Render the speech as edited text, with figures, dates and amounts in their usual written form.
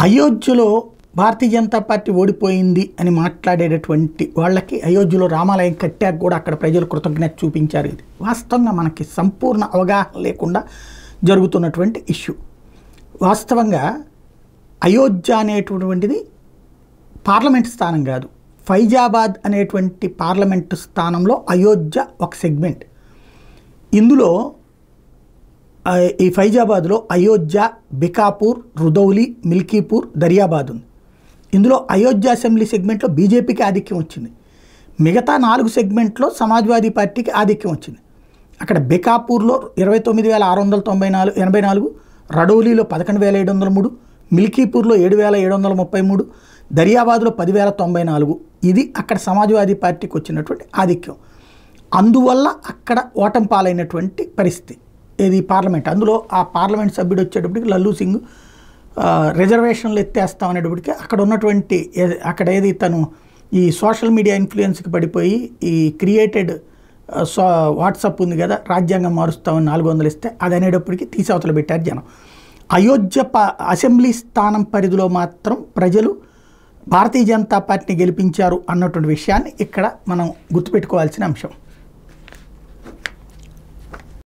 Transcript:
అయోధ్యలో భారతీయ జనతా పార్టీ ఓడిపోయింది అని మాట్లాడేటటువంటి వాళ్ళకి అయోధ్యలో రామాలయం కట్టాక కూడా అక్కడ ప్రజలు కృతజ్ఞత చూపించారు. ఇది వాస్తవంగా మనకి సంపూర్ణ అవగాహన లేకుండా జరుగుతున్నటువంటి ఇష్యూ. వాస్తవంగా అయోధ్య అనేటువంటిది పార్లమెంట్ స్థానం కాదు, ఫైజాబాద్ అనేటువంటి పార్లమెంటు స్థానంలో అయోధ్య ఒక సెగ్మెంట్. ఇందులో ఈ ఫైజాబాద్లో అయోధ్య, బికాపూర్, రుదౌలి, మిల్కీపూర్, దరియాబాద్ ఉంది. ఇందులో అయోధ్య అసెంబ్లీ సెగ్మెంట్లో బీజేపీకి ఆధిక్యం వచ్చింది. మిగతా 4 సెగ్మెంట్లో సమాజ్వాదీ పార్టీకి ఆధిక్యం వచ్చింది. అక్కడ బికాపూర్లో 29,684, రడౌలీలో 11,703, మిల్కీపూర్లో 7,733, దరియాబాద్లో 10,094. ఇది అక్కడ సమాజ్వాదీ పార్టీకి వచ్చినటువంటి ఆధిక్యం. అందువల్ల అక్కడ ఓటమి పాలైనటువంటి పరిస్థితి. ఇది పార్లమెంట్. అందులో ఆ పార్లమెంట్ సభ్యుడు వచ్చేటప్పటికి లల్లూ సింగ్ రిజర్వేషన్లు ఎత్తేస్తాం అనేటప్పటికీ అక్కడ ఉన్నటువంటి అక్కడ ఏది తను ఈ సోషల్ మీడియా ఇన్ఫ్లుయెన్స్కి పడిపోయి ఈ క్రియేటెడ్ వాట్సాప్ ఉంది కదా, రాజ్యాంగం మారుస్తామని 400 ఇస్తే అది అనేటప్పటికీ తీసవతలు పెట్టారు జనం. అయోధ్య అసెంబ్లీ స్థానం పరిధిలో మాత్రం ప్రజలు భారతీయ జనతా పార్టీని గెలిపించారు అన్నటువంటి విషయాన్ని ఇక్కడ మనం గుర్తుపెట్టుకోవాల్సిన అంశం.